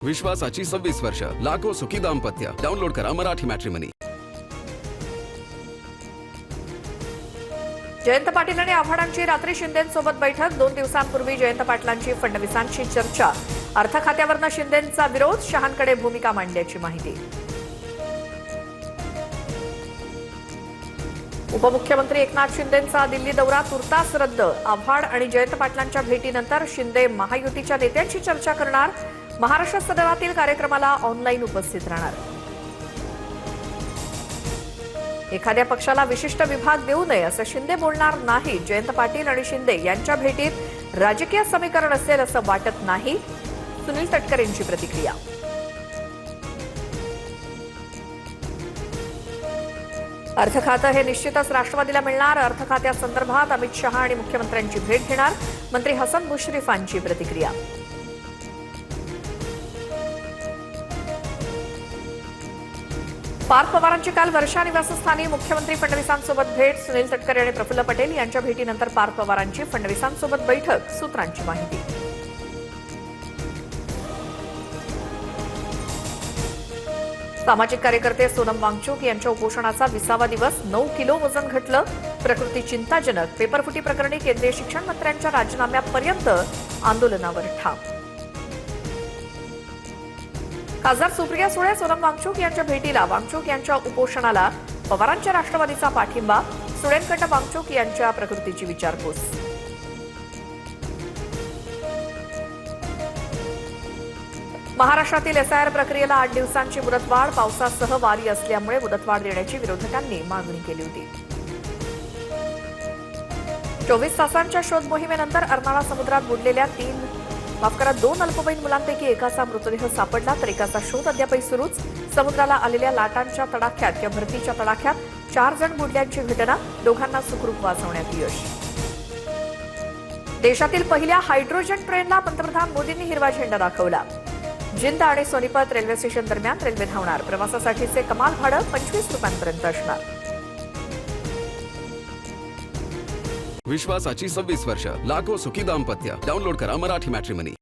विश्वासाची 26 वर्ष, लाखो सुखी दाम्पत्य. डाउनलोड करा मराठी मॅट्रिमनी. जयंत पाटील आणि आव्हाडांची रात्री शिंदेंसोबत बैठक. 2 दिवसांपूर्वी जयंत पाटलांची फडणवीसांशी चर्चा. अर्थ खात्यावरनं शिंदेंचा विरोध, शहांकडे भूमिका मांडण्याची माहिती. उपमुख्यमंत्री एकनाथ शिंदेंचा दिल्ली दौरा तुर्तास रद्द. आव्हाड आणि जयंत पाटलांच्या भेटीनंतर शिंदे महायुतीच्या नेत्यांशी चर्चा करणार. महाराष्ट्र सदनातील कार्यक्रमाला ऑनलाईन उपस्थित राहणार. एखाद्या पक्षाला विशिष्ट विभाग देऊ नये असं शिंदे बोलणार नाही. जयंत पाटील आणि शिंदे यांच्या भेटीत राजकीय समीकरण असेल असं वाटत नाही. सुनील तटकरेंची प्रतिक्रिया. अर्थ खातं हे निश्चितच राष्ट्रवादीला मिळणार. अर्थ खात्यासंदर्भात अमित शहा आणि मुख्यमंत्र्यांची भेट घेणार. मंत्री हसन मुश्रीफांची प्रतिक्रिया. पार्थ पवारांची काल वर्षा निवासस्थानी मुख्यमंत्री फडणवीसांसोबत भेट. सुनील तटकरे आणि प्रफुल्ल पटेल यांच्या भेटीनंतर पार्थ पवारांची फडणवीसांसोबत बैठक. सूत्रांची माहिती. सामाजिक कार्यकर्ते सोनम वांगचूक यांच्या उपोषणाचा 20वा दिवस. 9 किलो वजन घटलं. प्रकृती चिंताजनक. पेपरफुटी प्रकरणी केंद्रीय शिक्षण मंत्र्यांच्या राजीनाम्यापर्यंत आंदोलनावर ठाम. खासदार सुप्रिया सुळे सोनम वांगचूक यांच्या भेटीला. वांगचूक यांच्या उपोषणाला पवारांच्या राष्ट्रवादीचा पाठिंबा. सुळेंकडे वांगचूक यांच्या प्रकृतीची विचारपूस. महाराष्ट्रातील एसआयआर प्रक्रियेला 8 दिवसांची मुदतवाढ. पावसासह वारी असल्यामुळे मुदतवाढ देण्याची विरोधकांनी मागणी केली होती. 24 तासांच्या शोध मोहिमेनंतर अर्नाळा समुद्रात बुडलेल्या 2 अल्पवयीन मुलांपैकी एकाचा मृतदेह सापडला, तर एकाचा शोध अद्यापही सुरूच. समुद्राला आलेल्या लाटांच्या तडाख्यात किंवा भरतीच्या तडाख्यात 4 जण बुडल्याची घटना. दोघांना सुखरूप वाचवण्यात यश. देशातील पहिल्या हायड्रोजन ट्रेनला पंतप्रधान मोदींनी हिरवा झेंडा दाखवला. जिंद आणि सोनीपत रेल्वे स्टेशन दरम्यान रेल्वे धावणार. प्रवासासाठीचे कमाल भाडं 25 रुपयांपर्यंत असणार. विश्वासाची 26 वर्ष, लाखो सुखी दाम्पत्य. डाउनलोड करा मराठी मॅट्रिमनी.